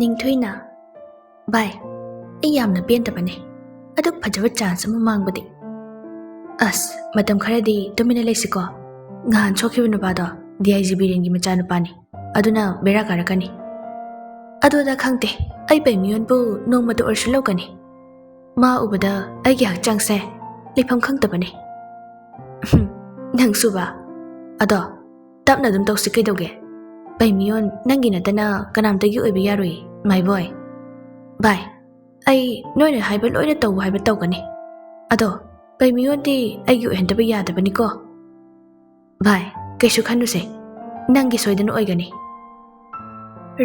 ꯅꯤꯡꯊꯣꯏꯅ ꯚꯥꯏ ꯑꯩ ꯌꯥꯝꯅ ꯄꯦꯟꯗꯕꯅꯦ ꯑꯗꯨꯛ ꯐꯖꯕ ꯆꯥꯟꯁ ꯑꯃ ꯃꯥꯡꯕꯗꯤ ꯑꯁ ꯃꯇꯝ ꯈꯔꯗꯤ ꯇꯨꯃꯤꯟꯅ ꯂꯩꯁꯤꯀꯣ ꯉꯍꯥꯟ ꯁꯣꯛꯈꯤꯕ ꯅꯨꯄꯥꯗꯣ DIG ꯕꯤꯔꯦꯟꯒꯤ ꯃꯆꯥꯅꯨꯄꯥꯅꯤ ꯑꯗꯨꯅ ꯕꯦꯔꯥ ꯀꯥꯔꯛꯀꯅꯤ ꯑꯗꯨꯗ ꯈꯪꯗꯦ ꯑꯩ ꯄꯩꯃꯤꯌꯣꯟꯕꯨ ꯅꯣꯡꯃꯇ ꯑꯣꯏꯔꯁꯨ ꯂꯧꯒꯅꯤ ꯃꯥ ꯎꯕꯗ ꯑꯩꯒꯤ ꯍꯛꯆꯥꯡꯁꯦ ꯂꯩꯐꯝ ꯈꯪꯗꯕꯅꯤ ꯅꯪꯁꯨꯕ ꯑꯗꯣ ꯇꯞꯅ ꯑꯗꯨꯝ ꯇꯧꯁꯤ ꯀꯩꯗꯧꯒꯦ ꯄꯩꯃꯤꯌꯣꯟ ꯅꯪꯒꯤ ꯅꯠꯇꯅ ꯀꯅꯥꯝꯇꯒꯤ ꯑꯣꯏꯕ ꯌꯥꯔꯣꯏ ꯃꯥꯏ ꯕꯣꯏ ꯚꯥꯏ ꯑꯩ ꯅꯣꯏꯅ ꯍꯥꯏꯕ ꯂꯣꯏꯅ ꯇꯧ ꯍꯥꯏꯕ ꯇꯧꯒꯅꯤ ꯑꯗꯣ ꯄꯩꯃꯤꯌꯣꯟꯗꯤ ꯑꯩꯒꯤ ꯑꯣꯏꯍꯟꯗꯕ ꯌꯥꯗꯕꯅꯤꯀꯣ ꯚꯥꯏ ꯀꯩꯁꯨ ꯈꯟꯅꯨꯁꯦ ꯅꯪꯒꯤ ꯁꯣꯏꯗꯅ ꯑꯣꯏꯒꯅꯤ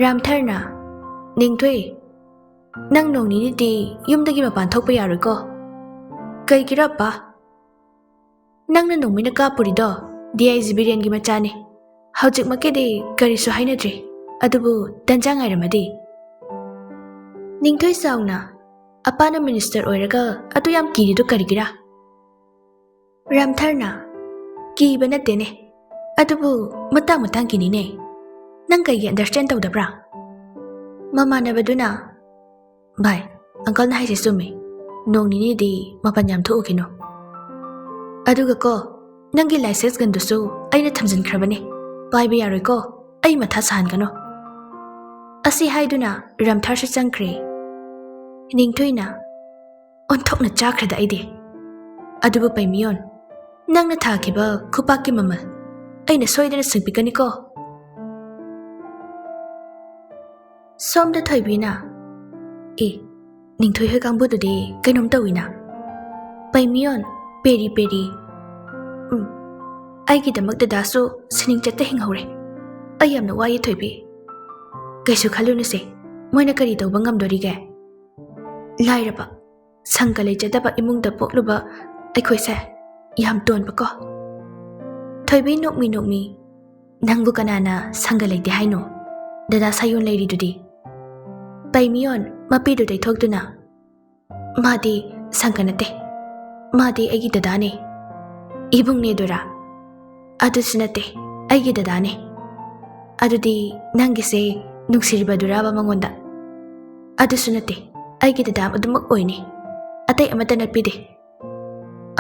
ꯔꯥꯝꯊꯔꯅ ꯅꯤꯡꯊꯣꯏ ꯅꯪ ꯅꯣꯡ ꯅꯤꯅꯤꯗꯤ ꯌꯨꯝꯗꯒꯤ ꯃꯄꯥꯟ ꯊꯣꯛꯄ ꯌꯥꯔꯣꯏꯀꯣ ꯀꯩꯒꯤꯔ ꯑꯞꯄꯥ ꯅꯪꯅ ꯅꯣꯡꯃꯩꯅ ꯀꯥꯞꯄꯨꯔꯤꯗꯣ DIG ꯕꯤꯔꯦꯟꯒꯤ ꯃꯆꯥꯅꯤ ꯍꯧꯖꯤꯛꯃꯛꯀꯤꯗꯤ ꯀꯔꯤꯁꯨ ꯍꯥꯏꯅꯗ꯭ꯔꯤ ꯑꯗꯨꯕꯨ ꯇꯟꯖꯥ ꯉꯥꯏꯔꯝꯃꯗꯤ ꯅꯤꯡꯊꯣꯏ ꯆꯥꯎꯅ ꯑꯄꯥꯅ ꯃꯤꯅꯤꯁꯇꯔ ꯑꯣꯏꯔꯒ ꯑꯗꯨ ꯌꯥꯝ ꯀꯤꯔꯤꯗꯣ ꯀꯔꯤꯒꯤꯔꯥ ꯔꯥꯝꯊꯔꯅ ꯀꯤꯕ ꯅꯠꯇꯦꯅꯦ ꯑꯗꯨꯕꯨ ꯃꯇꯥꯡ ꯃꯇꯥꯡꯒꯤꯅꯤꯅꯦ ꯅꯪ ꯀꯩꯒꯤ ꯑꯟꯗꯔꯁꯇꯦꯟ ꯇꯧꯗꯕ꯭ꯔꯥ ꯃꯃꯥꯟꯅꯕꯗꯨꯅ ꯚꯥꯏ ꯑꯪꯀꯜꯅ ꯍꯥꯏꯁꯦ ꯆꯨꯝꯃꯤ ꯅꯣꯡ ꯅꯤꯅꯤꯗꯤ ꯃꯄꯥꯟ ꯌꯥꯝ ꯊꯣꯛꯎꯈꯤꯅꯨ ꯑꯗꯨꯒ ꯀꯣ ꯅꯪꯒꯤ ꯂꯥꯏꯁꯦꯟꯁ ꯒꯟꯗꯨꯁꯨ ꯑꯩꯅ ꯊꯝꯖꯤꯟꯈ꯭ꯔꯕꯅꯤ ꯄꯥꯏꯕ ꯌꯥꯔꯣꯏꯀꯣ ꯑꯩ ꯃꯊꯥ ꯁꯥꯍꯟꯒꯅꯨ ꯑꯁꯤ ꯍꯥꯏꯗꯨꯅ ꯔꯥꯝꯊꯔꯁꯨ ꯆꯪꯈ꯭ꯔꯦ ꯅꯤꯡꯊꯣꯏꯅ ꯑꯣꯟꯊꯣꯛꯅ ꯆꯥꯈ꯭ꯔꯦꯗ ꯑꯩꯗꯤ ꯑꯗꯨꯕꯨ ꯄꯩꯃꯤꯌꯣꯟ ꯅꯪꯅ ꯊꯥꯈꯤꯕ ꯈꯨꯄꯥꯛꯀꯤ ꯃꯃꯜ ꯑꯩꯅ ꯁꯣꯏꯗꯅ ꯁꯤꯡꯕꯤꯒꯅꯤꯀꯣ ꯁꯣꯝꯗ ꯊꯣꯏꯕꯤꯅ ꯅꯤꯡꯊꯣꯏ ꯍꯣꯏ ꯀꯥꯡꯕꯨꯗꯨꯗꯤ ꯀꯩꯅꯣꯝ ꯇꯧꯏꯅ ꯄꯩꯃꯤꯌꯣꯟ ꯄꯦꯔꯤ ꯄꯦꯔꯤ ꯑꯩꯒꯤꯗꯃꯛ ꯗꯗꯥꯁꯨ ꯁꯤꯅꯤꯡ ꯆꯠꯇ ꯍꯤꯡꯍꯧꯔꯦ ꯑꯩ ꯌꯥꯝꯅ ꯋꯥꯏꯌꯦ ꯊꯣꯏꯕꯤ ꯀꯩꯁꯨ ꯈꯜꯂꯨꯅꯨꯁꯦ ꯃꯣꯏꯅ ꯀꯔꯤ ꯇꯧꯕ ꯉꯝꯗꯣꯔꯤꯒꯦ ꯂꯥꯏꯔꯕ ꯁꯪꯒ ꯂꯩꯖꯗꯕ ꯏꯃꯨꯡꯗ ꯄꯣꯛꯂꯨꯕ ꯑꯩꯈꯣꯏꯁꯦ ꯌꯥꯝ ꯇꯣꯟꯕꯀꯣ ꯊꯣꯏꯕꯤ ꯅꯣꯛꯃꯤ ꯅꯣꯛꯃꯤ ꯅꯪꯕꯨ ꯀꯅꯥꯅ ꯁꯪꯒ ꯂꯩꯇꯦ ꯍꯥꯏꯅꯣ ꯗꯗꯥ ꯁꯥꯌꯣꯟ ꯂꯩꯔꯤꯗꯨꯗꯤ ꯄꯩꯃꯤꯌꯣꯟ ꯃꯄꯤꯗꯨ ꯇꯩꯊꯣꯛꯇꯨꯅ ꯃꯥꯗꯤ ꯁꯪꯒ ꯅꯠꯇꯦ ꯃꯥꯗꯤ ꯑꯩꯒꯤ ꯗꯗꯥꯅꯦ ꯏꯕꯨꯡꯅꯦꯗꯨꯔꯥ ꯑꯗꯨꯁꯨ ꯅꯠꯇꯦ ꯑꯩꯒꯤ ꯗꯗꯥꯅꯦ ꯑꯗꯨꯗꯤ ꯅꯪꯒꯤꯁꯦ ꯅꯨꯡꯁꯤꯔꯤꯕꯗꯨꯔꯥꯕ ꯃꯉꯣꯟꯗ ꯑꯗꯨꯁꯨ ꯅꯠꯇꯦ ꯑꯩꯒꯤ ꯗꯗꯥ ꯑꯗꯨꯃꯛ ꯑꯣꯏꯅꯤ ꯑꯇꯩ ꯑꯃꯠꯇ ꯅꯠꯄꯤꯗꯦ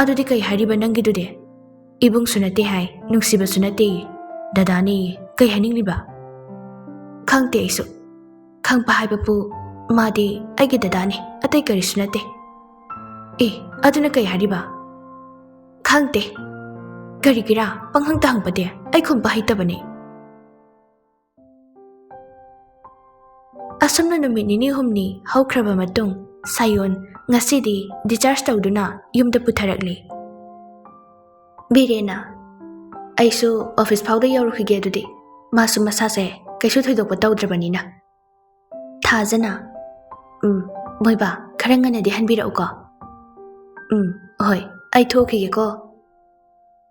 ꯑꯗꯨꯗꯤ ꯀꯩ ꯍꯥꯏꯔꯤꯕ ꯅꯪꯒꯤꯗꯨꯗꯤ ꯏꯕꯨꯡꯁꯨ ꯅꯠꯇꯦ ꯍꯥꯏ ꯅꯨꯡꯁꯤꯕꯁꯨ ꯅꯠꯇꯦ ꯗꯗꯥꯅꯦ ꯀꯩ ꯍꯥꯏꯅꯤꯡꯂꯤꯕ ꯈꯪꯗꯦ ꯑꯩꯁꯨ ꯈꯪꯕ ꯍꯥꯏꯕꯕꯨ ꯃꯥꯗꯤ ꯑꯩꯒꯤ ꯗꯗꯥꯅꯤ ꯑꯇꯩ ꯀꯔꯤꯁꯨ ꯅꯠꯇꯦ ꯑꯗꯨꯅ ꯀꯩ ꯍꯥꯏꯔꯤꯕ ꯈꯪꯗꯦ ꯀꯔꯤꯒꯤꯔꯥ ꯄꯪꯍꯪꯇ ꯍꯪꯕꯗꯤ ꯑꯩ ꯈꯨꯝꯕ ꯍꯩꯇꯕꯅꯦ ꯑꯁꯨꯝꯅ ꯅꯨꯃꯤꯠ ꯅꯤꯅꯤ ꯍꯨꯝꯅꯤ ꯍꯧꯈ꯭ꯔꯕ ꯃꯇꯨꯡ ꯁꯥꯌꯣꯟ ꯉꯁꯤꯗꯤ ꯗꯤꯆꯥꯔꯖ ꯇꯧꯗꯨꯅ ꯌꯨꯝꯗ ꯄꯨꯊꯔꯛꯂꯤ ꯕꯤꯔꯦꯟꯅ ꯑꯩꯁꯨ ꯑꯣꯐꯤꯁ ꯐꯥꯎꯗ ꯌꯧꯔꯨꯈꯤꯒꯦ ꯑꯗꯨꯗꯤ ꯃꯥꯁꯨ ꯃꯁꯥꯁꯦ ꯀꯩꯁꯨ ꯊꯣꯏꯗꯣꯛꯄ ꯇꯧꯗ꯭ꯔꯕꯅꯤꯅ ꯊꯥꯖꯅ ꯃꯣꯏꯕꯥ ꯈꯔ ꯉꯟꯅꯗꯤ ꯍꯟꯕꯤꯔꯛꯎꯀꯣ ꯍꯣꯏ ꯑꯩ ꯊꯣꯛꯈꯤꯒꯦꯀꯣ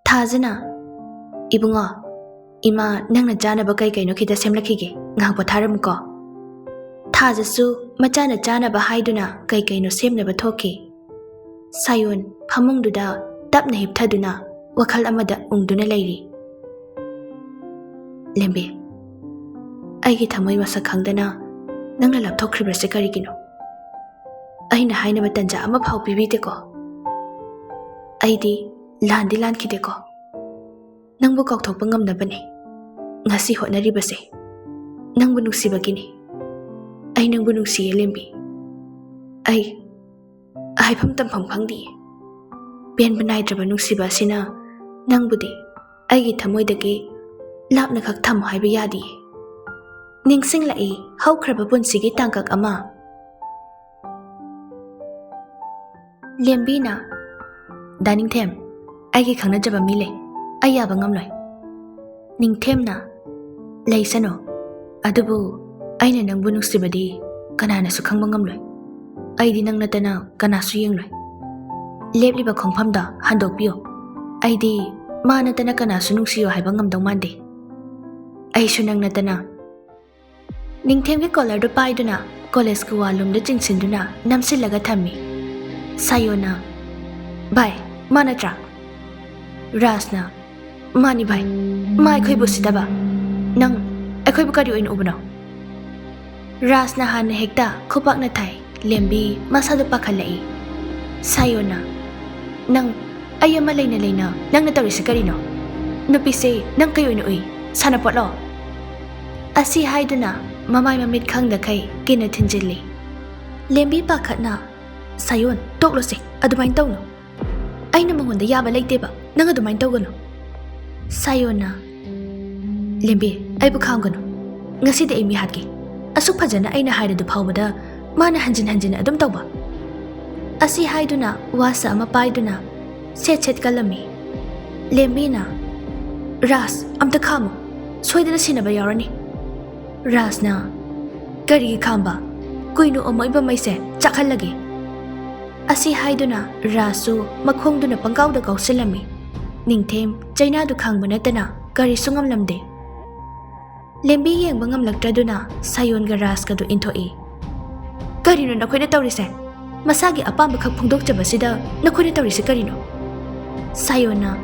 ꯊꯥꯖꯅ ꯏꯕꯨꯡꯉꯣ ꯏꯃꯥ ꯅꯪꯅ ꯆꯥꯅꯕ ꯀꯩ ꯀꯩꯅꯣ ꯈꯤꯇ ꯁꯦꯝꯂꯛꯈꯤꯒꯦ ꯉꯥꯏꯍꯥꯛ ꯄꯣꯊꯥꯔꯝꯃꯨꯀꯣ ꯊꯥꯖꯁꯨ ꯃꯆꯥꯅ ꯆꯥꯅꯕ ꯍꯥꯏꯗꯨꯅ ꯀꯩ ꯀꯩꯅꯣ ꯁꯦꯝꯅꯕ ꯊꯣꯛꯈꯤ ꯁꯥꯌꯣꯟ ꯐꯃꯨꯡꯗꯨꯗ ꯇꯞꯅ ꯍꯤꯞꯊꯗꯨꯅ ꯋꯥꯈꯜ ꯑꯃꯗ ꯎꯪꯗꯨꯅ ꯂꯩꯔꯤ ꯂꯦꯝꯕꯤ ꯑꯩꯒꯤ ꯊꯃꯣꯏ ꯃꯁꯛ ꯈꯪꯗꯅ ꯅꯪꯅ ꯂꯥꯞꯊꯣꯛꯈ꯭ꯔꯤꯕꯁꯦ ꯀꯔꯤꯒꯤꯅꯣ ꯑꯩꯅ ꯍꯥꯏꯅꯕ ꯇꯟꯖꯥ ꯑꯃꯐꯥꯎ ꯄꯤꯕꯤꯗꯦꯀꯣ ꯑꯩꯗꯤ ꯂꯥꯟꯗꯤ ꯂꯥꯟꯈꯤꯗꯦꯀꯣ ꯅꯪꯕꯨ ꯀꯥꯎꯊꯣꯛꯄ ꯉꯝꯅꯕꯅꯤ ꯉꯁꯤ ꯍꯣꯠꯅꯔꯤꯕꯁꯦ ꯅꯪꯕꯨ ꯅꯨꯡꯁꯤꯕꯒꯤꯅꯤ ꯑꯩ ꯅꯪꯕꯨ ꯅꯨꯡꯁꯤꯌꯦ ꯂꯦꯝꯕꯤ ꯑꯩ ꯍꯥꯏꯐꯝ ꯇꯝꯐꯝ ꯈꯪꯗꯤꯌꯦ ꯄꯦꯟꯕ ꯅꯥꯏꯗ꯭ꯔꯕ ꯅꯨꯡꯁꯤꯕ ꯑꯁꯤꯅ ꯅꯪꯕꯨꯗꯤ ꯑꯩꯒꯤ ꯊꯃꯣꯏꯗꯒꯤ ꯂꯥꯞꯅ ꯈꯛ ꯊꯝꯃꯨ ꯍꯥꯏꯕ ꯌꯥꯗꯤꯌꯦ ꯅꯤꯡꯁꯤꯡꯂꯛꯏ ꯍꯧꯈ꯭ꯔꯕ ꯄꯨꯟꯁꯤꯒꯤ ꯇꯥꯡꯀꯛ ꯑꯃ ꯂꯦꯝꯕꯤꯅ ꯗꯥꯅꯤꯡꯊꯦꯝ ꯑꯩꯒꯤ ꯈꯪꯅꯖꯕ ꯃꯤ ꯂꯩ ꯑꯩ ꯌꯥꯕ ꯉꯝꯂꯣꯏ ꯅꯤꯡꯊꯦꯝꯅ ꯂꯩꯁꯅꯨ ꯑꯗꯨꯕꯨ ꯑꯩꯅ ꯅꯪꯕꯨ ꯅꯨꯡꯁꯤꯕꯗꯤ ꯀꯅꯥꯅꯁꯨ ꯈꯪꯕ ꯉꯝꯂꯣꯏ ꯑꯩꯗꯤ ꯅꯪ ꯅꯠꯇꯅ ꯀꯅꯥꯁꯨ ꯌꯦꯡꯂꯣꯏ ꯂꯦꯞꯂꯤꯕ ꯈꯣꯡꯐꯝꯗ ꯍꯟꯗꯣꯛꯄꯤꯌꯨ ꯑꯩꯗꯤ ꯃꯥ ꯅꯠꯇꯅ ꯀꯅꯥꯁꯨ ꯅꯨꯡꯁꯤꯌꯨ ꯍꯥꯏꯕ ꯉꯝꯗꯧ ꯃꯥꯟꯗꯦ ꯑꯩꯁꯨ ꯅꯪ ꯅꯠꯇꯅ ꯅꯤꯡꯊꯦꯝꯒꯤ ꯀꯣꯂꯔꯗꯨ ꯄꯥꯏꯗꯨꯅ ꯀꯣꯂꯦꯖꯀꯤ ꯋꯥꯜꯂꯣꯝꯗ ꯆꯤꯡꯁꯤꯟꯗꯨꯅ ꯅꯝꯁꯤꯜꯂꯒ ꯊꯝꯃꯤ ꯁꯥꯌꯣꯟꯅ ꯚꯥꯏ ꯃꯥ ꯅꯠꯇ꯭ꯔꯥ ꯔꯥꯖꯅ ꯃꯥꯅꯤ ꯚꯥꯏ, ꯃꯥ ꯑꯩꯈꯣꯏꯕꯨ ꯎꯁꯤꯗꯕ ꯅꯪ ꯑꯩꯈꯣꯏꯕꯨ ꯀꯔꯤ ꯑꯣꯏꯅ ꯎꯕꯅꯣ? Rasna hana hekta khupak na thai lembi masadu pakhalai. Sayona nang ayama leina nang na tawri sa karino. Nupi se nang kayo ui sana potlo. Asi haiduna mamay mamit khang da kay kinatinjili. Lembi pakhat na sayon toklo se adumain taw no. Ay na mangonda yaba laite ba nang adumain taw gano. Sayona lembi ay bukhang gano. Ngasi de imi hatki. Asuk phajana ay na haida du phawbada mana hanjin adum taw ba. Asi haiduna wasa ama paiduna set kalami. Lembi na Ras amta khamo soidana sinaba yarani. Ras na kari khamba kuino omoiba maise chakhallagi. Asi haiduna Rasu makhongduna pangkawda kausilami. Ningthem China du khangba natana kari sungam lamde. Lembi yengba ngamlaktraduna sayon ga Ras ka du inthoi. Karino nakhoi na tawrise masagi apamba khak phungdokchabasida nakhoi na tawrise karino. Sayona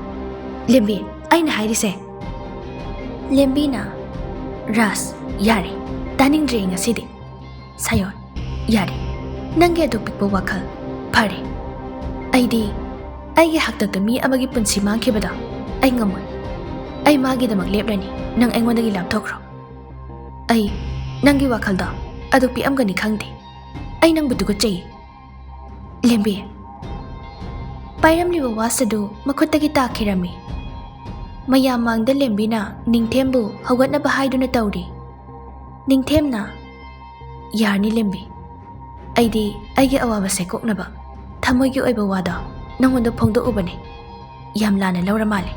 Lembi aina hairise. Lembi na Ras yari taning dre ngasidi. Sayon yari nange aduk pikpa wakal pare. Aidi aigi hakta mi amagi punsi mangkhibada ai ngamon. Ai magi damak leprani nang aingondagi lapthokro. Ai nangi wakalda aduk pi amgani khangde. Ai nang buduga chei. Lembi pairamliba wasadu makhuttagi takhirami. Mayam mangda lembi na ningthembu hawgatnaba haiduna tawri. Ningthem na yarni lembi aidi aigi awaba se koknaba thamoigi oiba wada nangonda phongdokubani yam lana lawra male.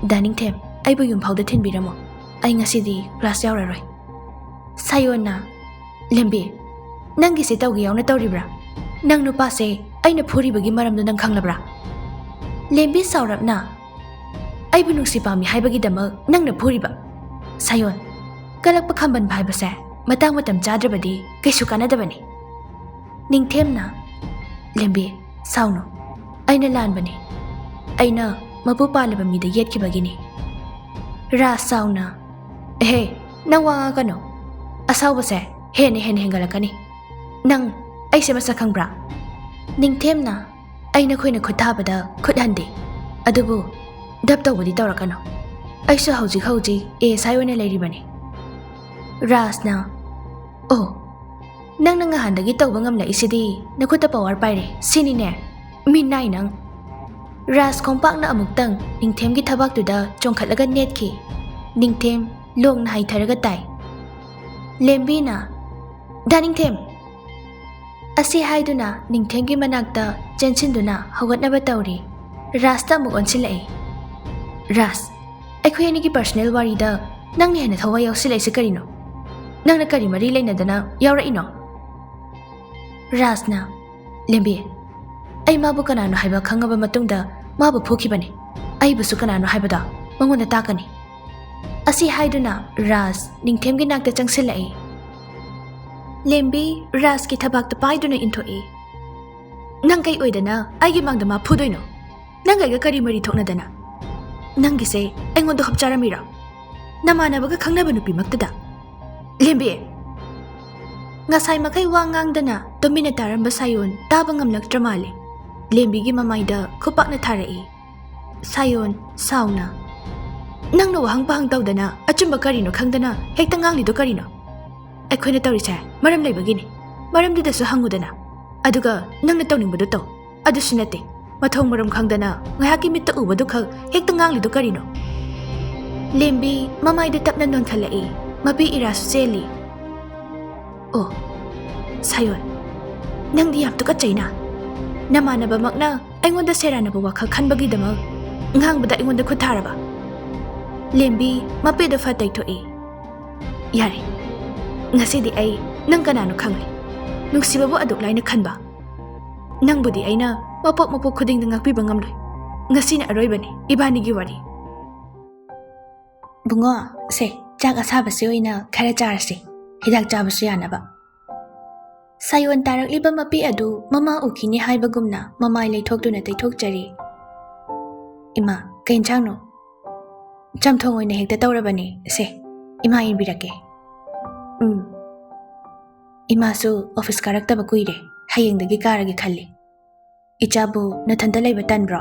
Daningthem aibu yum phawda thinbiramo ai ngasidi class yauraroi. Sayona lembi nangi se tawgi yauna tawribra nang nupa se aina phuribagi maramdo nang khanglabra. Lembi saurapna aibu nungsi pami haibagi damak nangna phuriba. Sayon kalakpa khamban bhaibase matang matam chadrabadi kaisu kanadabani. Ningthem na lembi sauno aina lanbani aina mapu palaba mida yetkibagini. Ras sauna he nang wanga kano asawbase hen hengalakani nang aise masakangbra. Ningthem na aina khoina khuthabada khuthandi adubu dab tawbadi tawrakano aisa hauji e sayona leiribani. Ras na oh nang nanga handagi tawba ngamla isidi nakhuta power paire sini ne minai nang. Ras kompak na amuktang ningthem gi thabak tuda chongkhatlaga net ki. Ningthem long na haitharaga tai. Lembi na daningthem asi haiduna ningthem gi manakta chenchinduna hawgatnaba tawri. Ras ta muk onsilai. Ras aikhoi ani gi personal warida nang ne hena thawa yausilai se karino nang na kari mari leinadana yaura ino. Ras na lembi ai mabu kanano haiba khangaba matungda mabu phukibani ai busu kanano haibada mangona takani. Asi haiduna Ras ningthem gi nakta changsilai. Lembi Ras ki thabak ta paiduna inthoi. Nang kai oidana ai gi mangda ma phudoino nang ai ga kari mari thoknadana nangi se aingondo hapcharamira namanabaga khangnaba nupi maktada. Lembi ngasai makai wangang domina taramba sayon taba ngamlaktra male. Lembi gi mamaida khupakna tharai. Sayon sauna nang na wahang pahang tawdana achumba karino khangdana hekta ngangli do karino. Aikhoina tawrise maram leibagini maramdida su hangudana aduga nang na tawningbadu taw adu sinate mathong maram khangdana ngahaki mitta ubadu khag hekta ngangli do karino. Lembi mamaida tapna non khalai mabi irasu seli. Oh sayon nang di yam tuka chaina namanaba makna aingonda seranaba wakhal khanbagi damak ngangbada aingonda khutharaba. Lembi mapedo fatai thoi. Yari ngasidi ai nang kanano khangli nungsibabu aduk laina khanba nangbudi aina mapok khuding ngakpiba ngamloi ngasina aroibani ibani gi wari. Bungo se jaga sabase oina khara charasi hidak chabasu yanaba. Sayon tarakliba mapi adu mama ukini haibagumna mamai leithokduna teithokchari. Ima kainchangno chamthong oina hekta tawrabani se ima inbirake. Imasu office karakta ba kuire. Hayengdagi karage khalli. Ichabu nathanda laiba tanbro.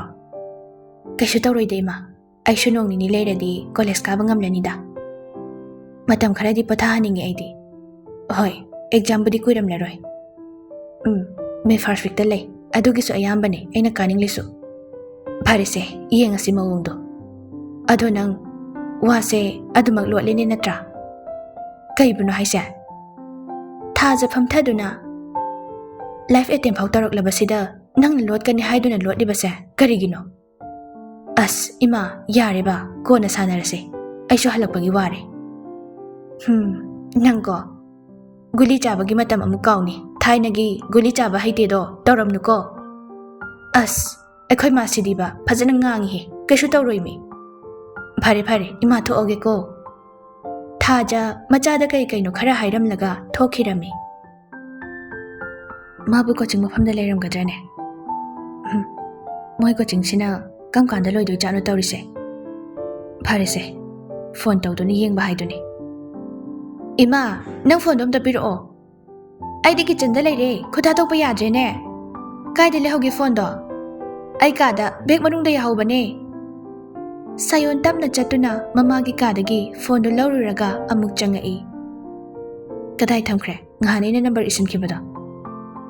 Kaishu tawroide ima. Aishu nong nini leiradi college kaba ngamlanida. Matam kharadi pothahaningi aidi. Hoi, exam budi kuiramlaroi. May first week ta lay. Adugisu ayambane aina kaninglisu. Pharise, iyengasi mawongdo. Ado nang wase adumag luatlini natra. Kaibuno haise. Thaja phamthaduna life attempt phau taraklabasida nang lot kani haiduna lot libase karigino. As ima yare ba kona sanarase. Aishu halakpagi ware. Nangko guli chabagi matam amu kauni. Thainagi guli chaba haite do tawramnuko. As akhoi masidi ba phajana ngangi he kaishu tawroi mi. Phare ima thoge ko. Thaja machada kai kaino khara hairamlaga thokhirami. Mabu coaching mafamda leiram gadrane. Moi coaching sina kam kanda loido chano tawrise. Pharese phone tawduni yengba haiduni. Ima nang phone dom ta piro. Aidi kitchen da leire khuda tokpa yadre ne. Kai de lehogi phone do. Ai ka da bag manung da yahobane. Sayon tapna chatuna mamagi kadagi phone do lawruraga amuk changai. Kadai thamkhre ngahani ne number isin khibada.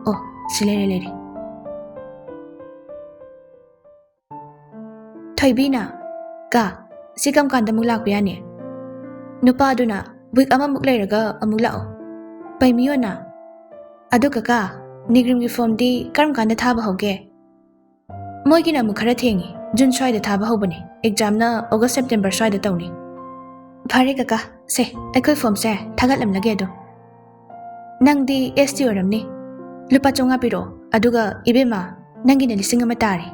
Oh, silere. Thoibina ka sikam kanda muk lakpa ne. Nupa aduna week ama muk leiraga amuk lao. Paimiyona adu kaka nigrim gi form di karam kanda thaba hoge. Moi gina muk khara thengi June swai da thaba hobane. Exam na August September swai da tawni. Phare kaka se akhoi form se thagatlam lage do. Nang di ST oramni. Lupa chonga piro aduga ibema nangina lising ama tare.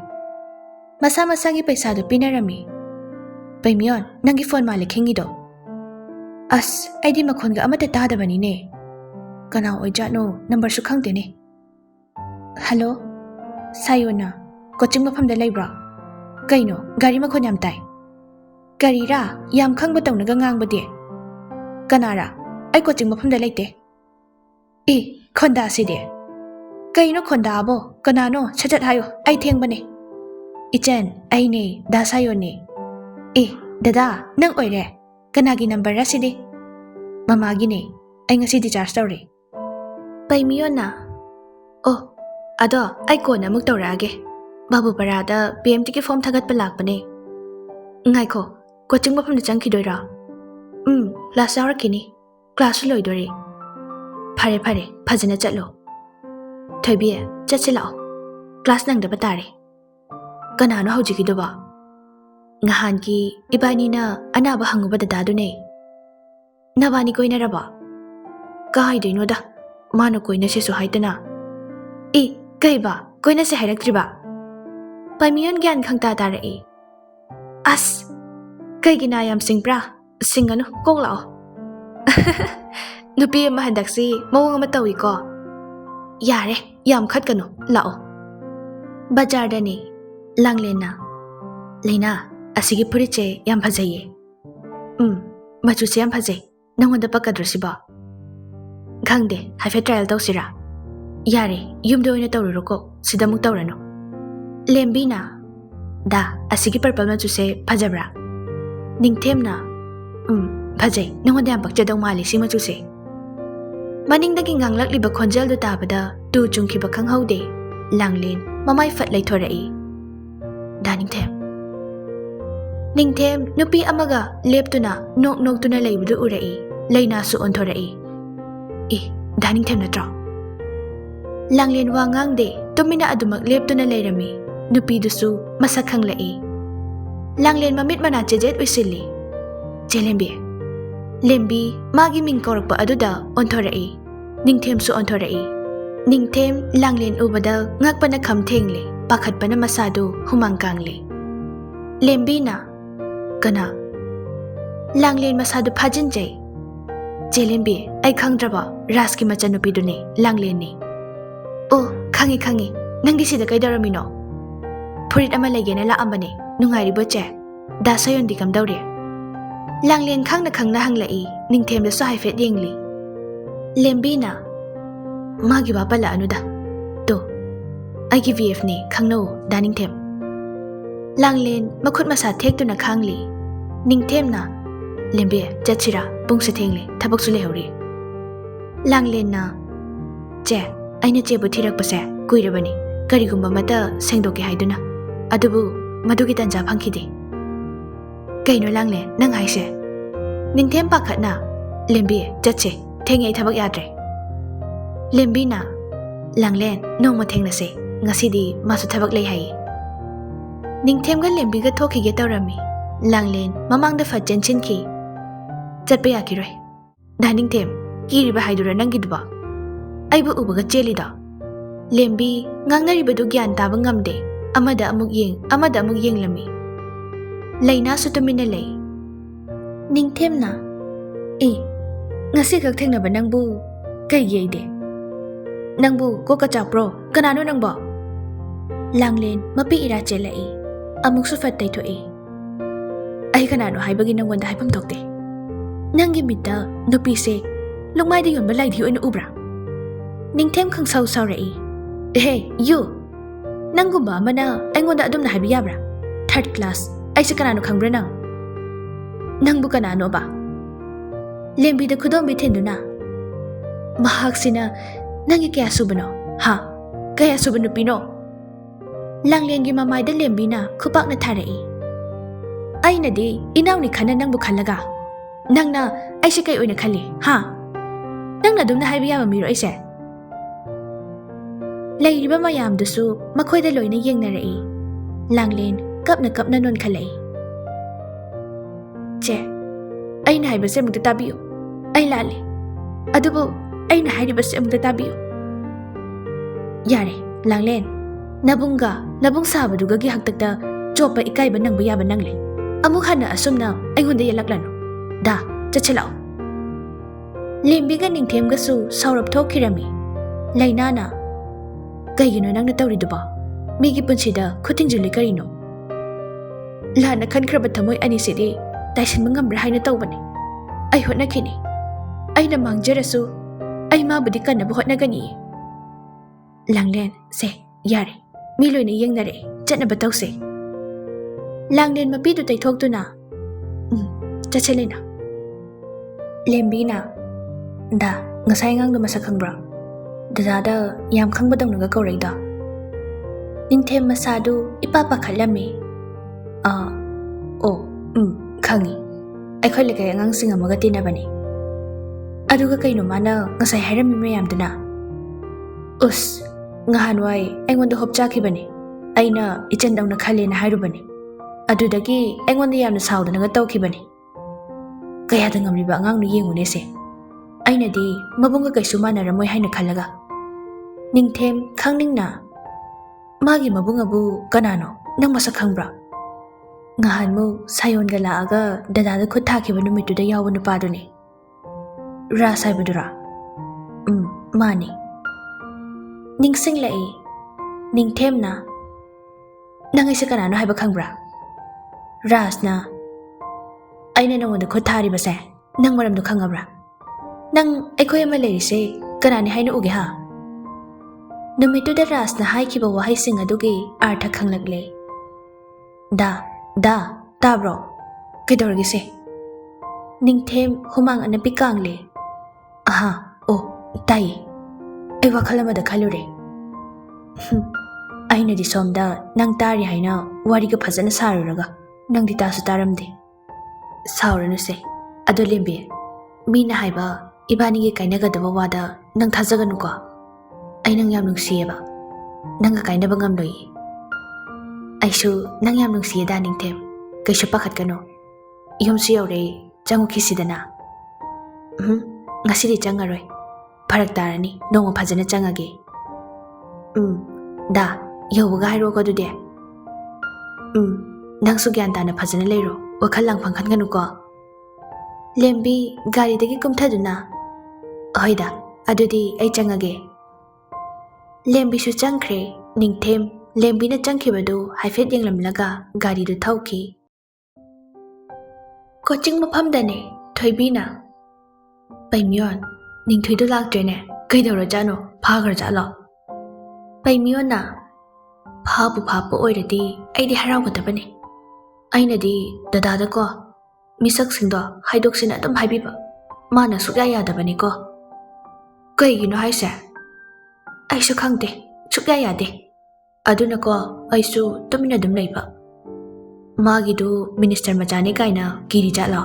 Masa masagi paisa do pinarami. Paimiyon nangi phone malik hingi do. As aidi makhon ga amata tada bani ne. Kana oija no number su khangte ne. Hello Sayona coaching mafam da laibra. Kaino gari makhon yam tai. Gari ra yam khang ba tawna ga ngang ba de. Kanara ai coaching mafam da laite. E khonda si de. Kaino khonda abo kanano chachat hayo ai theng bane. Ichen ai ne da sayo ne. Dada nang oire kanagi number ra sidi. Mama gi ne ai ngasi di charge tawre. Paimiyona. Oh ado ai ko na muk tawrage. Babu parada PMT ki form thagat pa lakpane. Ngai ko coaching mafam da changkhidoira. Class hour kini class loidori. Phare phajana chatlo. Thoibi chachilao class nang da batare. Kanano hojiki do ba. Ngahan ki ibani na anaba hanguba da dadune. Nabani koina raba. Kai deino da mano koina se so haitana. Kai ba koina se hairaktriba. Paimiyon gyan khangta tare As kai gina yam singpra singano koglao. Nupi ama handaksi mawang ama tawi ko. Yare yam khat kano lao. Bajar dani langlena. Leina asigi puriche yam phajaye. Machu se yam phajay. Nangonda pakadrosiba. Khangde hafe trial tawsira. Yare yumdo oina tawruroko sidamuk tawrano. Lembina da asigi purple machu se phajabra. Ningthemna phajay nangonda yam pakchadaw mali si machu se. Maningdagi nganglakliba khonjal do tabada tu chungkhiba khanghaude langlen mamai fat laithorai. Da Ningthem nupi amaga leptuna nok tuna leibudu urai leina su onthorai. Da ningthem natra. Langlen wangang de tumina adumak leptuna leirami nupi dusu masak khanglai. Langlen mamit mana chejet usilli. Lembi magi ming korokpa aduda onthorai. Ningthem su onthorai. Ningthem langlen ubada ngakpana khamthengle pakhatpana masadu humangkangle. Lembina kana langlen masadu phajinjai. Jelembi ai khangdraba raski machanupi dune langlen ni. Khangi nangdi sida kaidaramino. Phurit ama legena la ambane nungairi boche da sayon dikam dawre. Langlen khangna hanglai ningthem da so haifet yengli. Lembina ꯃꯥꯒꯤ ꯋꯥ ꯄꯜꯂꯛꯑꯅꯨꯗ ꯇꯣ ꯑꯩꯒꯤ VFꯅꯤ ꯈꯪꯅꯧ ꯗꯥ ꯅꯤꯡꯊꯦꯝ ꯂꯥꯡꯂꯦꯟ ꯃꯈꯨꯠ ꯃꯁꯥ ꯊꯦꯛꯇꯨꯅ ꯈꯥꯡꯂꯤ ꯅꯤꯡꯊꯦꯝꯅ ꯂꯦꯝꯕꯤ ꯆꯠꯁꯤꯔꯥ ꯄꯨꯡꯁꯨ ꯊꯦꯡꯂꯦ ꯊꯕꯛꯁꯨ ꯂꯩꯍꯧꯔꯤ ꯂꯥꯡꯂꯦꯟꯅ ꯆꯦ ꯑꯩꯅ ꯆꯦꯕꯨ ꯊꯤꯔꯛꯄꯁꯦ ꯀꯨꯏꯔꯕꯅꯤ ꯀꯔꯤꯒꯨꯝꯕ ꯑꯃꯠꯇ ꯁꯦꯡꯗꯣꯛꯀꯦ ꯍꯥꯏꯗꯨꯅ ꯑꯗꯨꯕꯨ ꯃꯗꯨꯒꯤ ꯇꯟꯖꯥ ꯐꯪꯈꯤꯗꯦ ꯀꯩꯅꯣ ꯂꯥꯡꯂꯦꯟ ꯅꯪ ꯍꯥꯏꯁꯦ ꯅꯤꯡꯊꯦꯝ ꯄꯥꯈꯠꯅ ꯂꯦꯝꯕꯤ ꯆꯠꯁꯦ ꯊꯦꯡꯉꯦ ꯑꯩ ꯊꯕꯛ ꯌꯥꯗ꯭ꯔꯦ ꯂꯦꯝꯕꯤꯅ ꯂꯥꯡꯂꯦꯟ ꯅꯣꯡꯃ ꯊꯦꯡꯅꯁꯦ ꯉꯁꯤꯗꯤ ꯃꯥꯁꯨ ꯊꯕꯛ ꯂꯩ ꯍꯥꯏꯌꯦ ꯅꯤꯡꯊꯦꯝꯒ ꯂꯦꯝꯕꯤꯒ ꯊꯣꯛꯈꯤꯒꯦ ꯇꯧꯔꯝꯃꯤ ꯂꯥꯡꯂꯦꯟ ꯃꯃꯥꯡꯗ ꯐꯠ ꯆꯦꯟꯁꯤꯟꯈꯤ ꯆꯠꯄ ꯌꯥꯈꯤꯔꯣꯏ ꯗꯥ ꯅꯤꯡꯊꯦꯝ ꯀꯤꯔꯤꯕ ꯍꯥꯏꯗꯨꯔꯥ ꯅꯪꯒꯤꯗꯨꯕꯣ ꯑꯩꯕꯨ ꯎꯕꯒ ꯆꯦꯜꯂꯤꯗꯣ ꯂꯦꯝꯕꯤ ꯉꯥꯡꯅꯔꯤꯕꯗꯨ ꯒ꯭ꯌꯥꯟ ꯇꯥꯕ ꯉꯝꯗꯦ ꯑꯃꯗ ꯑꯃꯨꯛ ꯌꯦꯡ ꯑꯃꯗ ꯑꯃꯨꯛ ꯌꯦꯡꯂꯝꯃꯤ ꯂꯩꯅꯥꯁꯨ ꯇꯨꯃꯤꯟꯅ ꯂꯩ ꯅꯤꯡꯊꯦꯝꯅ ꯉꯁꯤꯈꯛ ꯊꯦꯡꯅꯕ ꯅꯪꯕꯨ ꯀꯩꯒꯤ ꯑꯩꯗꯤ ꯅꯪꯕꯨ ꯀꯣꯛꯀ ꯆꯥꯛꯄ꯭ꯔꯣ ꯀꯅꯥꯅꯣ ꯅꯪꯕꯣ ꯂꯥꯡꯂꯦꯟ ꯃꯄꯤ ꯏꯔꯥ ꯆꯦꯜꯂꯛꯏ ꯑꯃꯨꯛꯁꯨ ꯐꯠ ꯇꯩꯊꯣꯛꯏ ꯑꯩ ꯀꯅꯥꯅꯣ ꯍꯥꯏꯕꯒꯤ ꯅꯪꯉꯣꯟꯗ ꯍꯥꯏꯐꯝ ꯊꯣꯛꯇꯦ ꯅꯪꯒꯤ ꯃꯤꯠꯇ ꯅꯨꯄꯤꯁꯦ ꯂꯨꯛꯃꯥꯏꯗ ꯌꯣꯟꯕ ꯂꯥꯏꯙꯤ ꯑꯣꯏꯅ ꯎꯕ꯭ꯔꯥ ꯅꯤꯡꯊꯦꯝ ꯈꯪꯁꯥꯎ ꯁꯥꯎꯔꯛꯏ ꯑꯦꯍꯦ ꯌꯨ ꯅꯪꯒꯨꯝꯕ ꯑꯃꯅ ꯑꯩꯉꯣꯟꯗ ꯑꯗꯨꯝꯅ ꯍꯥꯏꯕ ꯌꯥꯕ꯭ꯔꯥ ꯊꯥꯔꯠ ꯀ꯭ꯂꯥꯁ ꯑꯩꯁꯦ ꯀꯅꯥꯅꯣ ꯈꯪꯕ꯭ꯔꯥ ꯅꯪꯕꯨ ꯀꯅꯥꯅꯣꯕ ꯂꯦꯝꯕꯤꯗ ꯈꯨꯗꯣꯝꯕꯤ ꯊꯤꯟꯗꯨꯅ ꯃꯍꯥꯛꯁꯤꯅ ꯅꯪꯒꯤ ꯀꯌꯥ ꯁꯨꯕꯅꯣ ꯍꯥ ꯀꯌꯥ ꯁꯨꯕ ꯅꯨꯄꯤꯅꯣ ꯂꯥꯡꯂꯦꯟꯒꯤ ꯃꯃꯥꯏꯗ ꯂꯦꯝꯕꯤꯅ ꯈꯨꯄꯥꯛꯅ ꯊꯥꯔꯛꯏ ꯑꯩꯅꯗꯤ ꯏꯅꯥꯎꯅꯤ ꯈꯟꯅ ꯅꯪꯕꯨ ꯈꯜꯂꯒ ꯅꯪꯅ ꯑꯩꯁꯦ ꯀꯩ ꯑꯣꯏꯅ ꯈꯜꯂꯤ ꯍꯥ ꯅꯪꯅ ꯑꯗꯨꯝꯅ ꯍꯥꯏꯕ ꯌꯥꯕ ꯃꯤꯔꯣ ꯑꯩꯁꯦ ꯂꯩꯔꯤꯕ ꯃꯌꯥꯝꯗꯨꯁꯨ ꯃꯈꯣꯏꯗ ꯂꯣꯏꯅ ꯌꯦꯡꯅꯔꯛꯏ ꯂꯥꯡꯂꯦꯟ ꯀꯞꯅ ꯀꯞꯅ ꯅꯣꯟꯈꯠꯂꯛꯏ ꯆꯦ ꯑꯩꯅ ꯍꯥꯏꯕꯁꯦ ꯑꯃꯨꯛꯇ ꯇꯥꯕꯤꯌꯨ ꯑꯩ ꯂꯥꯜꯂꯤ ꯑꯗꯨꯕꯨ ꯑꯩꯅ ꯍꯥꯏꯔꯤꯕꯁꯦ ꯑꯃꯨꯛꯇ ꯇꯥꯕꯤꯌꯨ ꯌꯥꯔꯦ ꯂꯥꯡꯂꯦꯟ ꯅꯕꯨꯡ ꯁꯥꯕꯗꯨꯒꯒꯤ ꯍꯛꯇꯛꯇ ꯆꯣꯞꯄ ꯏꯀꯥꯏꯕ ꯅꯪꯕ ꯌꯥꯕ ꯅꯪꯂꯦ ꯑꯃꯨꯛ ꯍꯟꯅ ꯑꯁꯨꯝꯅ ꯑꯩꯉꯣꯟꯗ ꯌꯦꯜꯂꯛꯂꯅꯨ ꯗꯥ ꯆꯠꯁꯤ ꯂꯥꯛꯑꯣ ꯂꯦꯝꯕꯤꯒ ꯅꯤꯡꯊꯦꯝꯒꯁꯨ ꯁꯥꯎꯔꯞ ꯊꯣꯛꯈꯤꯔꯝꯃꯤ ꯂꯩꯅꯥꯅ ꯀꯩꯒꯤꯅꯣ ꯅꯪꯅ ꯇꯧꯔꯤꯗꯨꯕꯣ ꯃꯤꯒꯤ ꯄꯨꯟꯁꯤꯗ ꯈꯨꯠ ꯊꯤꯡꯖꯤꯜꯂꯤ ꯀꯔꯤꯅꯣ ꯂꯥꯟꯅ ꯈꯟꯈ꯭ꯔꯕ ꯊꯃꯣꯏ ꯑꯅꯤꯁꯤꯗꯤ ꯇꯥꯏꯁꯤꯟꯕ ꯉꯝꯕ꯭ꯔꯥ ꯍꯥꯏꯅ ꯇꯧꯕꯅꯤ ꯑꯩ ꯍꯣꯠꯅꯈꯤꯅꯤ ꯑꯩꯅ ꯃꯥꯡꯖꯔꯁꯨ ꯑꯩ ꯃꯥꯕꯨꯗꯤ ꯀꯟꯅꯕ ꯍꯣꯠꯅꯒꯅꯤ ꯂꯥꯡꯂꯦꯟ ꯁꯦ ꯌꯥꯔꯦ ꯃꯤ ꯂꯣꯏꯅ ꯌꯦꯡꯅꯔꯛꯑꯦ ꯆꯠꯅꯕ ꯇꯧꯁꯦ ꯂꯥꯡꯂꯦꯟ ꯃꯄꯤꯗꯨ ꯇꯩꯊꯣꯛꯇꯨꯅ ꯆꯠꯁꯦ ꯂꯩꯅꯥ ꯂꯦꯝꯕꯤꯅ ꯗꯥ ꯉꯁꯥꯏ ꯑꯉꯥꯡꯗꯣ ꯃꯁꯛ ꯈꯪꯕ꯭ꯔꯣ ꯗꯗꯥꯗ ꯌꯥꯝ ꯈꯪꯕꯗꯧꯅꯒ ꯀꯧꯔꯛꯏꯗꯣ ꯅꯤꯡꯊꯦꯝ ꯃꯁꯥꯗꯨ ꯏꯄꯥ ꯄꯥꯈꯠꯂꯝꯃꯤ ꯈꯪꯉꯤ ꯑꯩꯈꯣꯏ ꯂꯩꯀꯥꯏ ꯑꯉꯥꯡꯁꯤꯡ ꯑꯃꯒ ꯇꯤꯟꯅꯕꯅꯤ ꯑꯗꯨꯒ ꯀꯩꯅꯣ ꯃꯥꯅ ꯉꯁꯥꯏ ꯍꯥꯏꯔꯝꯃꯤ ꯃꯌꯥꯝꯗꯨꯅ ꯉꯍꯥꯟꯋꯥꯏ ꯑꯩꯉꯣꯟꯗ ꯍꯣꯞꯆꯥꯈꯤꯕꯅꯤ ꯑꯩꯅ ꯏꯆꯟꯗꯧꯅ ꯈꯜꯂꯦꯅ ꯍꯥꯏꯔꯨꯕꯅꯤ ꯑꯗꯨꯗꯒꯤ ꯑꯩꯉꯣꯟꯗ ꯌꯥꯝꯅ ꯁꯥꯎꯗꯅꯒ ꯇꯧꯈꯤꯕꯅꯤ ꯀꯌꯥꯗ ꯉꯝꯂꯤꯕ ꯑꯉꯥꯡꯅꯣ ꯌꯦꯡꯉꯨꯅꯦꯁꯦ ꯑꯩꯅꯗꯤ ꯃꯕꯨꯡꯒ ꯀꯩꯁꯨ ꯃꯥꯟꯅꯔꯝꯃꯣꯏ ꯍꯥꯏꯅ ꯈꯜꯂꯒ ꯅꯤꯡꯊꯦꯝ ꯈꯪꯅꯤꯡꯅ ꯃꯥꯒꯤ ꯃꯕꯨꯡ ꯑꯕꯨ ꯀꯅꯥꯅꯣ ꯅꯪ ꯃꯁꯛ ꯈꯪꯕ꯭ꯔꯥ ꯉꯍꯥꯟꯃꯨꯛ ꯁꯥꯌꯣꯟꯒ ꯂꯥꯛꯑꯒ ꯗꯗꯥꯗ ꯈꯨꯠ ꯊꯥꯈꯤꯕ ꯅꯨꯃꯤꯠꯇꯨꯗ ꯌꯥꯎꯕ ꯅꯨꯄꯥꯗꯨꯅꯤ ꯔꯥꯁ ꯍꯥꯏꯕꯗꯨꯔꯥ ꯃꯥꯅꯤ ꯅꯤꯡꯁꯤꯡꯂꯛꯏ ꯅꯤꯡꯊꯦꯝꯅ ꯅꯪ ꯑꯩꯁꯦ ꯀꯅꯥꯅꯣ ꯍꯥꯏꯕ ꯈꯪꯕ꯭ꯔꯥ ꯔꯥꯁꯅ ꯑꯩꯅ ꯅꯪꯉꯣꯟꯗ ꯈꯨꯠ ꯊꯥꯔꯤꯕꯁꯦ ꯅꯪ ꯃꯔꯝꯗꯣ ꯈꯪꯉꯕ꯭ꯔꯥ ꯅꯪ ꯑꯩꯈꯣꯏ ꯑꯃ ꯂꯩꯔꯤꯁꯦ ꯀꯅꯥꯅꯤ ꯍꯥꯏꯅ ꯎꯒꯦ ꯍꯥ ꯅꯨꯃꯤꯠꯇꯨꯗ ꯔꯥꯁꯅ ꯍꯥꯏꯈꯤꯕ ꯋꯥꯍꯩꯁꯤꯡ ꯑꯗꯨꯒꯤ ꯑꯥꯔꯊ ꯈꯪꯂꯛꯂꯦ ꯗꯥ ꯇꯥꯕ꯭ꯔꯣ ꯀꯩꯗꯧꯔꯒꯦꯁꯦ ꯅꯤꯡꯊꯦꯝ ꯍꯨꯃꯥꯡ ꯑꯅꯞꯄꯤ ꯀꯥꯡꯂꯦ ꯇꯥꯏꯌꯦ ꯑꯩ ꯋꯥꯈꯜ ꯑꯃꯗ ꯈꯜꯂꯨꯔꯦ ꯑꯩꯅꯗꯤ ꯁꯣꯝꯗ ꯅꯪ ꯇꯥꯔꯤ ꯍꯥꯏꯅ ꯋꯥꯔꯤꯒ ꯐꯖꯅ ꯁꯥꯔꯨꯔꯒ ꯅꯪꯗꯤ ꯇꯥꯁꯨ ꯇꯥꯔꯝꯗꯦ ꯁꯥꯎꯔꯅꯨꯁꯦ ꯑꯗꯣ ꯂꯦꯝꯕꯤ ꯃꯤꯅ ꯍꯥꯏꯕ ꯏꯕꯥꯅꯤꯒꯤ ꯀꯥꯏꯅꯒꯗꯕ ꯋꯥꯗ ꯅꯪ ꯊꯥꯖꯒꯅꯨꯀꯣ ꯑꯩ ꯅꯪ ꯌꯥꯝ ꯅꯨꯡꯁꯤꯌꯦꯕ ꯅꯪꯒ ꯀꯥꯏꯅꯕ ꯉꯝꯂꯣꯏꯌꯦ ꯑꯩꯁꯨ ꯅꯪ ꯌꯥꯝ ꯅꯨꯡꯁꯤꯌꯦꯗ ꯅꯤꯡꯊꯦꯝ ꯀꯩꯁꯨ ꯄꯥꯈꯠꯀꯅꯨ ꯌꯨꯝꯁꯨ ꯌꯧꯔꯦ ꯆꯪꯉꯨꯈꯤꯁꯤꯗꯅ ꯉꯁꯤꯗꯤ ꯆꯪꯉꯔꯣꯏ ꯐꯔꯛ ꯇꯥꯔꯅꯤ ꯅꯣꯡꯃ ꯐꯖꯅ ꯆꯪꯉꯒꯦ ꯗꯥ ꯌꯧꯕꯒ ꯍꯥꯏꯔꯛꯑꯣꯀꯣ ꯑꯗꯨꯗꯤ ꯅꯪꯁꯨ ꯒ꯭ꯌꯥꯟ ꯇꯥꯅ ꯐꯖꯅ ꯂꯩꯔꯣ ꯋꯥꯈꯜ ꯂꯥꯡꯐꯥꯡ ꯈꯟꯒꯅꯨꯀꯣ ꯂꯦꯝꯕꯤ ꯒꯥꯔꯤꯗꯒꯤ ꯀꯨꯝꯊꯗꯨꯅ ꯑꯍꯣꯏꯗ ꯑꯗꯨꯗꯤ ꯑꯩ ꯆꯪꯉꯒꯦ ꯂꯦꯝꯕꯤꯁꯨ ꯆꯪꯈ꯭ꯔꯦ ꯅꯤꯡꯊꯦꯝ ꯂꯦꯝꯕꯤꯅ ꯆꯪꯈꯤꯕꯗꯨ ꯍꯥꯏꯐꯦꯠ ꯌꯦꯡꯂꯝꯂꯒ ꯒꯥꯔꯤꯗꯨ ꯊꯧꯈꯤ ꯀꯣꯆꯤꯡ ꯃꯐꯝꯗꯅꯦ ꯊꯣꯏꯕꯤꯅ ꯄꯩꯃꯤꯌꯣꯟ ꯅꯤꯡꯊꯣꯏꯗꯨ ꯂꯥꯛꯇ꯭ꯔꯦꯅꯦ ꯀꯩꯗꯧꯔꯖꯥꯠꯅꯣ ꯐꯥꯈ꯭ꯔꯖꯥꯠꯂꯣ ꯄꯩꯃꯤꯌꯣꯟꯅ ꯐꯥꯕꯨ ꯐꯥꯕ ꯑꯣꯏꯔꯗꯤ ꯑꯩꯗꯤ ꯍꯔꯥꯎꯒꯗꯕꯅꯤ ꯑꯩꯅꯗꯤ ꯗꯗꯥꯗꯀꯣ ꯃꯤꯁꯛꯁꯤꯡꯗꯣ ꯍꯥꯏꯗꯣꯛꯁꯤꯅ ꯑꯗꯨꯝ ꯍꯥꯏꯕꯤꯕ ꯃꯥꯅ ꯁꯨꯛꯌꯥ ꯌꯥꯗꯕꯅꯤꯀꯣ ꯀꯩꯒꯤꯅꯣ ꯍꯥꯏꯁꯦ ꯑꯩꯁꯨ ꯈꯪꯗꯦ ꯁꯨꯛꯌꯥ ꯌꯥꯗꯦ ꯑꯗꯨꯅꯀꯣ ꯑꯩꯁꯨ ꯇꯨꯃꯤꯟꯅ ꯑꯗꯨꯝ ꯂꯩꯕ ꯃꯥꯒꯤꯗꯨ ꯃꯤꯅꯤꯁꯇꯔ ꯃꯆꯥꯅꯤ ꯀꯥꯏꯅ ꯀꯤꯔꯤꯖꯥꯠꯂꯣ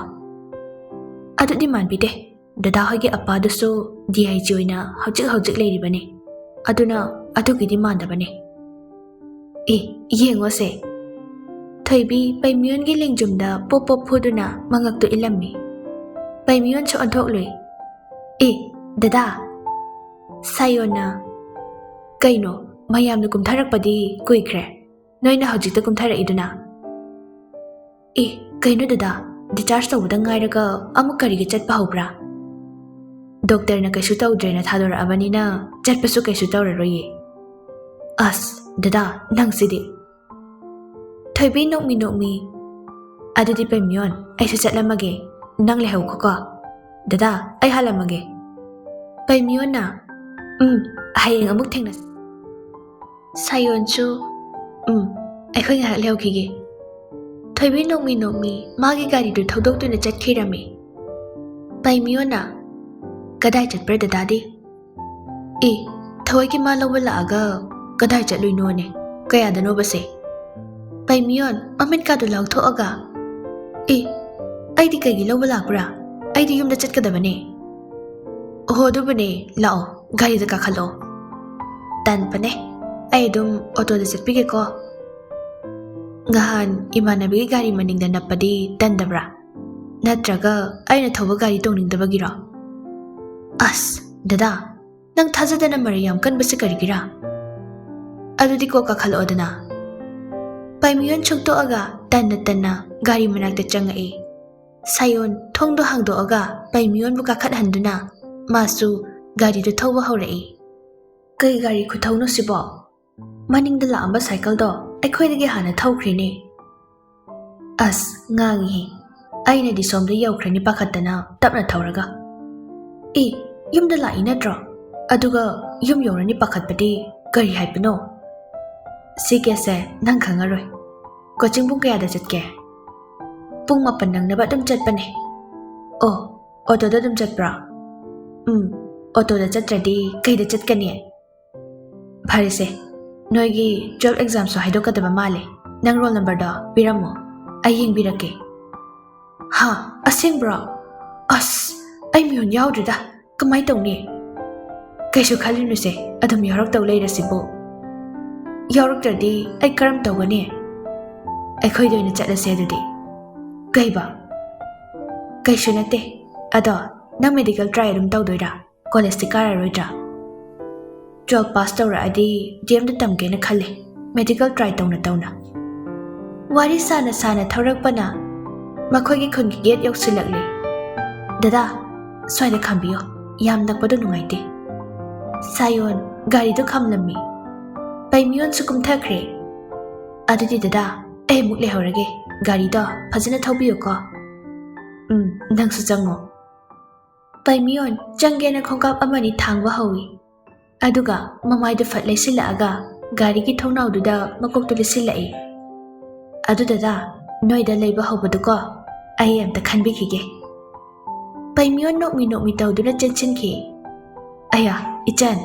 ꯑꯗꯨꯗꯤ ꯃꯥꯟꯕꯤꯗꯦ ꯗꯗꯥ ꯍꯣꯏꯒꯤ ꯑꯄꯥꯗꯨꯁꯨ DIG ꯑꯣꯏꯅ ꯍꯧꯖꯤꯛ ꯂꯩꯔꯤꯕꯅꯤ ꯑꯗꯨꯅ ꯑꯗꯨꯒꯤꯗꯤ ꯃꯥꯟꯗꯕꯅꯤ ꯌꯦꯡꯉꯣꯁꯦ ꯊꯣꯏꯕꯤ ꯄꯩꯃꯤꯌꯣꯟꯒꯤ ꯂꯦꯡꯖꯨꯝꯗ ꯄꯣꯞ ꯄꯣꯞ ꯐꯨꯗꯨꯅ ꯃꯉꯛꯇꯨ ꯏꯜꯂꯝꯃꯤ ꯄꯩꯃꯤꯌꯣꯟꯁꯨ ꯑꯣꯟꯊꯣꯛꯂꯨꯏ ꯗꯗꯥ ꯁꯥꯌꯣꯟꯅ ꯀꯩꯅꯣ ꯃꯌꯥꯝꯅ ꯀꯨꯝꯊꯔꯛꯄꯗꯤ ꯀꯨꯏꯈ꯭ꯔꯦ ꯅꯣꯏꯅ ꯍꯧꯖꯤꯛꯇ ꯀꯨꯝꯊꯔꯛꯏꯗꯨꯅ ꯀꯩꯅꯣ ꯗꯗꯥ ꯗꯤꯆꯥꯔꯖ ꯇꯧꯕꯗ ꯉꯥꯏꯔꯒ ꯑꯃꯨꯛ ꯀꯔꯤꯒꯤ ꯆꯠꯄ ꯍꯧꯕ꯭ꯔꯥ ꯗꯣꯛꯇꯔꯅ ꯀꯩꯁꯨ ꯇꯧꯗ꯭ꯔꯦꯅ ꯊꯥꯗꯣꯔꯛꯑꯕꯅꯤꯅ ꯆꯠꯄꯁꯨ ꯀꯩꯁꯨ ꯇꯧꯔꯔꯣꯏꯌꯦ ꯑꯁ ꯗꯗꯥ ꯅꯪꯁꯤꯗꯤ ꯊꯣꯏꯕꯤ ꯅꯣꯛꯃꯤ ꯑꯗꯨꯗꯤ ꯄꯩꯃꯤꯌꯣꯟ ꯑꯩꯁꯨ ꯆꯠꯂꯝꯃꯒꯦ ꯅꯪ ꯂꯩꯍꯧꯈꯣꯀꯣ ꯗꯗꯥ ꯑꯩ ꯍꯜꯂꯝꯃꯒꯦ ꯄꯩꯃꯤꯌꯣꯟꯅ ꯍꯌꯦꯡ ꯑꯃꯨꯛ ꯊꯦꯡꯅꯁꯤ ꯁꯥꯌꯣꯟꯁꯨ ꯑꯩꯈꯣꯏ ꯉꯥꯏꯍꯥꯛ ꯂꯩꯍꯧꯈꯤꯒꯦ ꯊꯣꯏꯕꯤ ꯅꯣꯛꯃꯤ ꯃꯥꯒꯤ ꯒꯥꯔꯤꯗꯨ ꯊꯧꯗꯣꯛꯇꯨꯅ ꯆꯠꯈꯤꯔꯝꯃꯤ ꯄꯩꯃꯤꯌꯣꯟꯅ ꯀꯗꯥꯏ ꯆꯠꯄ꯭ꯔꯥ ꯗꯗꯥꯗꯤ ꯊꯋꯣꯏꯒꯤ ꯃꯥ ꯂꯧꯕ ꯂꯥꯛꯑꯒ ꯀꯗꯥꯏ ꯆꯠꯂꯨꯏꯅꯣꯅꯦ ꯀꯌꯥꯗꯅꯣꯕꯁꯦ ꯄꯩꯃꯤꯌꯣꯟ ꯃꯃꯤꯠꯀꯥꯗꯨ ꯂꯥꯎꯊꯣꯛꯑꯒ ꯑꯩꯗꯤ ꯀꯩꯒꯤ ꯂꯧꯕ ꯂꯥꯛꯄ꯭ꯔꯥ ꯑꯩꯗꯤ ꯌꯨꯝꯗ ꯆꯠꯀꯗꯕꯅꯦ ꯑꯣꯍꯣ ꯑꯗꯨꯕꯨꯅꯦ ꯂꯥꯛꯑꯣ ꯒꯥꯔꯤꯗ ꯀꯥꯈꯠꯂꯣ ꯇꯟꯄꯅꯦ ꯑꯩ ꯑꯗꯨꯝ ꯑꯣꯇꯣꯗ ꯆꯠꯄꯤꯒꯦꯀꯣ ꯉꯍꯥꯟ ꯏꯃꯥꯟꯅꯕꯤꯒꯤ ꯒꯥꯔꯤ ꯃꯅꯤꯡꯗ ꯅꯞꯄꯗꯤ ꯇꯟꯗꯕ꯭ꯔꯥ ꯅꯠꯇ꯭ꯔꯒ ꯑꯩꯅ ꯊꯧꯕ ꯒꯥꯔꯤ ꯇꯣꯡꯅꯤꯡꯗꯕꯒꯤꯔꯣ ꯑꯁ ꯗꯗꯥ ꯅꯪ ꯊꯥꯖꯗꯅ ꯃꯔꯩ ꯌꯥꯝ ꯀꯟꯕꯁꯦ ꯀꯔꯤꯒꯤꯔꯥ ꯑꯗꯨꯗꯤ ꯀꯣꯛ ꯀꯥꯈꯠꯂꯛꯑꯣꯗꯅ ꯄꯩꯃꯤꯌꯣꯟ ꯁꯨꯛꯇꯣꯛꯑꯒ ꯇꯟꯅ ꯒꯥꯔꯤ ꯃꯅꯥꯛꯇ ꯆꯪꯉꯛꯏ ꯁꯥꯌꯣꯟ ꯊꯣꯡꯗꯣ ꯍꯥꯡꯗꯣꯛꯑꯒ ꯄꯩꯃꯤꯌꯣꯟꯕꯨ ꯀꯥꯈꯠꯍꯟꯗꯨꯅ ꯃꯥꯁꯨ ꯒꯥꯔꯤꯗꯨ ꯊꯧꯕ ꯍꯧꯔꯛꯏ ꯀꯩ ꯒꯥꯔꯤ ꯈꯨꯊꯧꯅꯣ ꯁꯤꯕꯣ ꯃꯅꯤꯡꯗ ꯂꯥꯛꯑꯝꯕ ꯁꯥꯏꯀꯜꯗꯣ ꯑꯩꯈꯣꯏꯗꯒꯤ ꯍꯥꯟꯅ ꯊꯧꯈ꯭ꯔꯤꯅꯦ ꯑꯁ ꯉꯥꯡꯉꯤꯍꯦ ꯑꯩꯅꯗꯤ ꯁꯣꯝꯗ ꯌꯧꯈ꯭ꯔꯅꯤ ꯄꯥꯈꯠꯇꯅ ꯇꯞꯅ ꯊꯧꯔꯒ ꯌꯨꯝꯗ ꯂꯥꯛꯏ ꯅꯠꯇ꯭ꯔꯣ ꯑꯗꯨꯒ ꯌꯨꯝ ꯌꯧꯔꯅꯤ ꯄꯥꯈꯠꯄꯗꯤ ꯀꯔꯤ ꯍꯥꯏꯕꯅꯣ ꯁꯤ ꯀꯦꯁꯁꯦ ꯅꯪ ꯈꯪꯉꯔꯣꯏ ꯀꯣꯆꯤꯡ ꯄꯨꯡ ꯀꯌꯥꯗ ꯆꯠꯀꯦ ꯄꯨꯡ 9 ꯅꯪꯅꯕ ꯑꯗꯨꯝ ꯆꯠꯄꯅꯦ ꯑꯣ ꯑꯣꯇꯣꯗ ꯑꯗꯨꯝ ꯆꯠꯄ꯭ꯔꯥ ꯑꯣꯇꯣꯗ ꯆꯠꯇ꯭ꯔꯗꯤ ꯀꯩꯗ ꯆꯠꯀꯅꯤ ꯐꯔꯦꯁꯦ ꯅꯣꯏꯒꯤ 12 ꯑꯦꯛꯖꯥꯝꯁꯨ ꯍꯥꯏꯗꯣꯛꯀꯗꯕ ꯃꯥꯜꯂꯦ ꯅꯪ ꯔꯣꯜ ꯅꯝꯕꯔꯗꯣ ꯄꯤꯔꯝꯃꯣ ꯑꯩ ꯌꯦꯡꯕꯤꯔꯛꯀꯦ ꯍꯥ ꯑꯁꯦꯡꯕ꯭ꯔꯣ ꯑꯁ ꯑꯩ ꯃꯤꯍꯨꯟ ꯌꯥꯎꯗ꯭ꯔꯤꯗ ꯀꯃꯥꯏ ꯇꯧꯅꯤ ꯀꯩꯁꯨ ꯈꯜꯂꯨꯅꯨꯁꯦ ꯑꯗꯨꯝ ꯌꯥꯎꯔꯛꯇꯧ ꯂꯩꯔꯁꯤꯕꯨ ꯌꯥꯎꯔꯛꯇ꯭ꯔꯗꯤ ꯑꯩ ꯀꯔꯝ ꯇꯧꯒꯅꯤ ꯑꯩꯈꯣꯏꯗ ꯑꯣꯏꯅ ꯆꯠꯂꯁꯦ ꯑꯗꯨꯗꯤ ꯀꯩꯕ ꯀꯩꯁꯨ ꯅꯠꯇꯦ ꯑꯗꯣ ꯅꯪ ꯃꯦꯗꯤꯀꯦꯜ ꯇ꯭ꯔꯥꯏ ꯑꯗꯨꯝ ꯇꯧꯗꯣꯏꯔꯥ ꯀꯣꯂꯦꯖꯇꯤ ꯀꯥꯔꯔꯣꯏꯗ꯭ꯔꯥ 12 ꯄꯥꯁ ꯇꯧꯔꯛꯑꯗꯤ DMꯗ ꯇꯝꯒꯦꯅ ꯈꯜꯂꯦ ꯃꯦꯗꯤꯀꯦꯜ ꯇ꯭ꯔꯥꯏ ꯇꯧꯅ ꯋꯥꯔꯤ ꯁꯥꯅ ꯊꯧꯔꯛꯄꯅ ꯃꯈꯣꯏꯒꯤ ꯈꯨꯟꯒꯤ ꯒꯦꯠ ꯌꯧꯁꯤꯜꯂꯛꯂꯤ ꯗꯗꯥ ꯁ꯭ꯋꯥꯏꯗ ꯈꯥꯝꯕꯤꯌꯣ ꯌꯥꯝ ꯅꯛꯄꯗꯣ ꯅꯨꯡꯉꯥꯏꯇꯦ ꯁꯥꯌꯣꯟ ꯒꯥꯔꯤꯗꯨ ꯈꯥꯝꯂꯝꯃꯤ ꯄꯩꯃꯤꯌꯣꯟꯁꯨ ꯀꯨꯝꯊꯈ꯭ꯔꯦ ꯑꯗꯨꯗꯤ ꯗꯗꯥ ꯑꯩ ꯑꯃꯨꯛ ꯂꯩꯍꯧꯔꯒꯦ ꯒꯥꯔꯤꯗꯣ ꯐꯖꯅ ꯊꯧꯕꯤꯌꯨꯀꯣ ꯅꯪꯁꯨ ꯆꯪꯉꯣ ꯄꯩꯃꯤꯌꯣꯟ ꯆꯪꯒꯦꯅ ꯈꯣꯡꯀꯥꯞ ꯑꯃꯅꯤ ꯊꯥꯡꯕ ꯍꯧꯏ ꯑꯗꯨꯒ ꯃꯃꯥꯏꯗꯨ ꯐꯠ ꯂꯩꯁꯤꯜꯂꯛꯑꯒ ꯒꯥꯔꯤꯒꯤ ꯊꯣꯡꯅꯥꯎꯗꯨꯗ ꯃꯀꯣꯛꯇꯨ ꯂꯤꯁꯤꯜꯂꯛꯏ ꯑꯗꯨ ꯗꯗꯥ ꯅꯣꯏꯗ ꯂꯩꯕ ꯍꯧꯕꯗꯨꯀꯣ ꯑꯩ ꯑꯝꯇ ꯈꯟꯕꯤꯈꯤꯒꯦ ꯄꯩꯃꯤꯌꯣꯟ ꯅꯣꯛꯃꯤ ꯇꯧꯗꯨꯅ ꯆꯦꯟꯁꯤꯟꯈꯤ ꯑꯌꯥ ꯏꯆꯟ